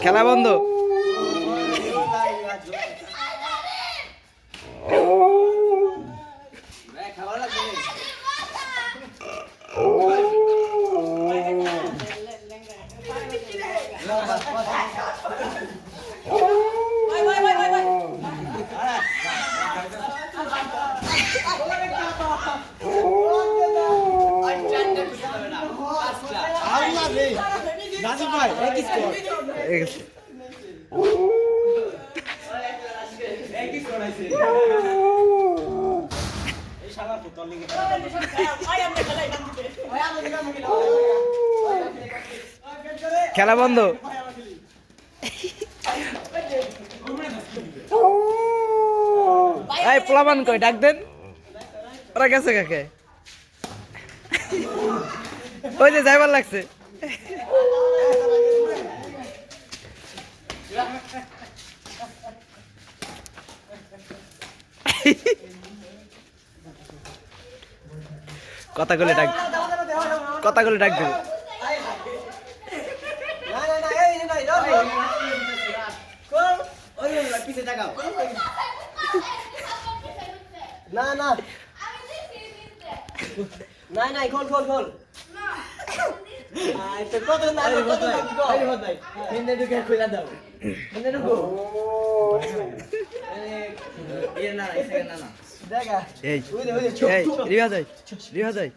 খেলা বন্ধ। নাজিম ভাই একই স্কোর একই স্কোর আছে এই শালা ফুটবল লিগে খেলা বন্ধ। এই পোলাপান কই ডাক দেন, ওরা গেছে কাকে? ওই যে যাইবার লাগছে। কথাগুলো ডাক, কথাগুলো ডাক দেবে। না না নাই নাই খোল খোল খোল তো কত না কত ভাই ভাই হিন্দে ঢুকে খুলে দাও হিন্দে ঢুকো এর না না না দেখা এই এই রিয়া যাই, রিয়া যাই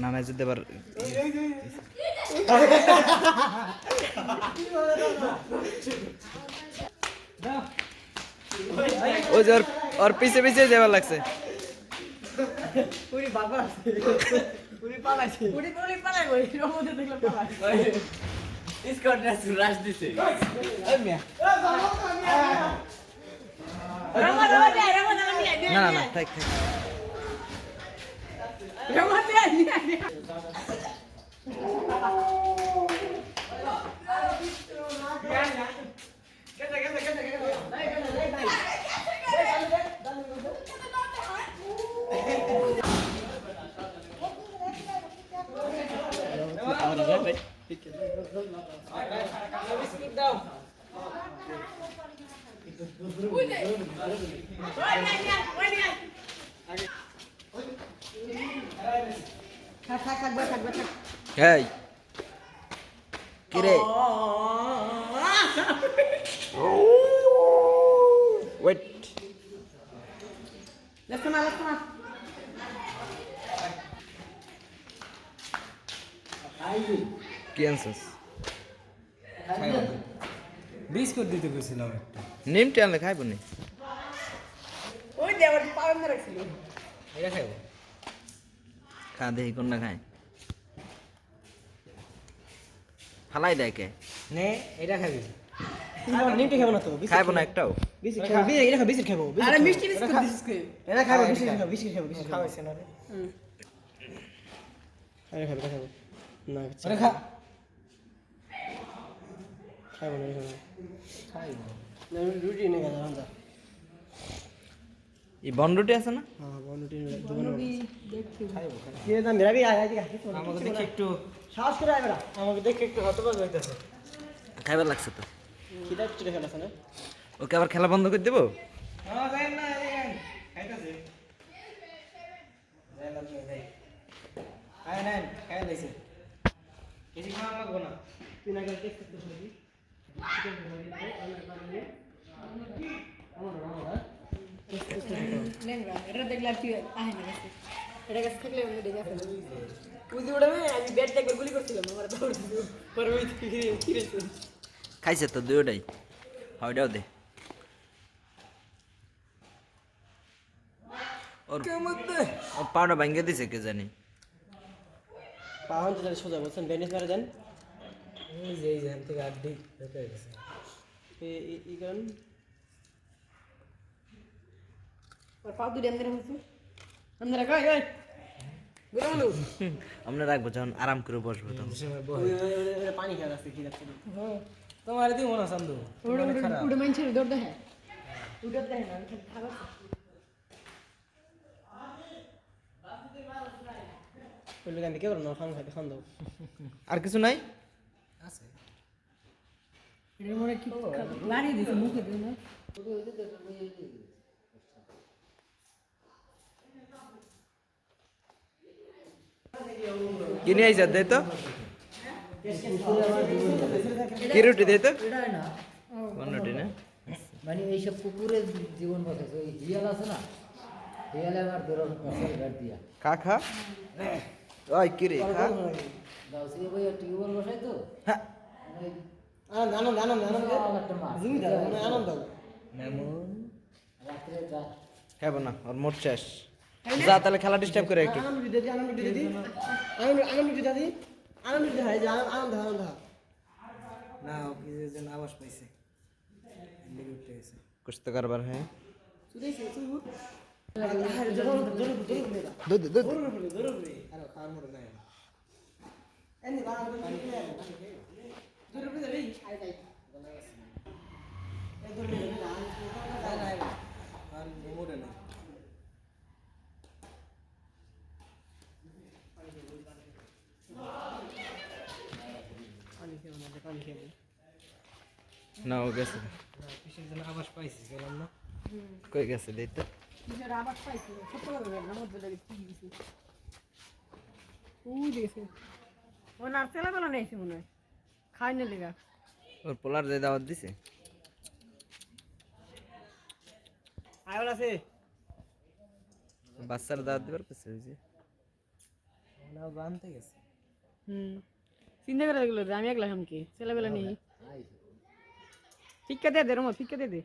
না না যেতে পার। ওই যে ওর পিছে পিছে যাবার লাগছে। পুরি বাবা পুরি পালাইছে পুরি পুরি পালাই ওই রমতে দেখলাম পালাই স্কট রাশ দিছে এই মিয়া না না না থাক থাক। এই কিরে ওয়েট কি আনছিস? বিস্কুট দিতে গেছিলাম একটা নিমটি আনলে খাইব নি? ওই দেওয়ার পাওয়া না রাখছিল এটা খাইব খা দেখি কোনটা খায়। ফালাই দেয় কে? নে এটা খাবি নিমটি খাবো না তো খাইব না একটাও? বিস্কুট খাবো এটা খাবো বিস্কুট খাবো আরে মিষ্টি বিস্কুট দিছিস কে এটা খাবো বিস্কুট খাবো বিস্কুট খাবো বিস্কুট খাওয়াইছে না রে আরে খাবো খাবো না আরে খা খাবো না খাইব না রুটি নে গাদা বান্দা এই বনরুটি আছে না? হ্যাঁ বনরুটি দেখছি খাইবো কে না মেরা भी आया जी আমাকে দেখে একটু সাহস করে আইবা আমাকে দেখে একটু হতবাক হইতাছে খাইবার লাগছে তো। খিদা কিছু দেখা আছে না ওকে আবার খেলা বন্ধ করে দেবো? হ্যাঁ যাই না খাইতাছে যাই না যাই আয় না খাই লাইছে কিছু খাওয়া লাগবে না তুই না করে টেস্ট করতে শুনি এটা দেখলাম কি আহে না গেছে এটা কাছে থাকলে আমি দেখে ফেলবো বুঝি ওটা আমি ব্যাট একবার গুলি করছিলাম আমার দৌড় দিল পরে ওই ফিরে খাইছে তো দুইটাই। ওইটাও দে। ওর ওর পাউডার ভাঙ্গে দিছে কে জানি। পাহন তো সোজা বলছেন ব্যান্ডেজ মারা দেন এই যে এখান থেকে আড্ডি হয়ে গেছে এই কারণ আর পাউ দুই এমনি হচ্ছে আমরা গায় গায় বেরোলো আমরা রাখবো যখন আরাম করে বসবো তখন। পানি খেয়ে রাখছে কি রাখছে হ্যাঁ তোমার দিই মনে সান্দু উড়ে মাইনছে দৌড় দেয় উড়ে দেয় না খাবার বললে আমি কি করব না খান খাইতে খান দাও আর কিছু নাই? আছে এর মনে কি বাড়ি দিছে মুখে দিও না কিনে আইসা দে তো কি রুটি দে তো এটাই না কোন রুটি না মানে এইসব কুকুরের জীবন বাঁচাচ্ছে ওই হিয়াল আছে না হিয়ালে আমার বেরোন গাড় দিয়া খা খা ওই কি রে খা দাও সে ভাই টিউবওয়েল বসাই তো হ্যাঁ ওই আনন্দ আনন্দ আনন্দ একটা মাছ জমিদার মানে আনন্দ মেমন রাত্রে যা খাবো না ওর মোট শেষ যা তাহলে খেলা ডিস্টার্ব করে একটু আনন্দ দিদি আনন্দ দিদি আনন্দ আনন্দ দিদি আনন্দ দিদি হয় যে আনন্দ আনন্দ না অফিসে যেন আবাস পাইছে লেগে উঠে গেছে कुछ तो कारोबार है তুই তুই আরে জরুর জরুর জরুর মেরা दूध दूध জরুর রে আরে খাওয়ার মতো নাই এনে বাড়া জরুর রে রে আই তাই এই জরুর রে না নাই আর মোমোরে না পানি খেয়ে না পানি খেয়ে ना हो गया অফিসের জন্য আবাস পাইছি গেলাম না कोई कैसे दे तो নিজের আবার পাইছি ছোট করে না মধ্যে লাগে কি দিছি ও দেখে ও নারকেলা বেলা নেইছে মনে হয় খাই না লেগা और पोलार दे दावत दिसे আইওলা আছে বাচ্চার দাওয়াত দিবার কাছে হইছে না জানতে গেছে চিন্তা করে লাগলো আমি একলা খাম কি ছেলেবেলা নেই ফিক্কা দে দে রমা ফিক্কা দে দে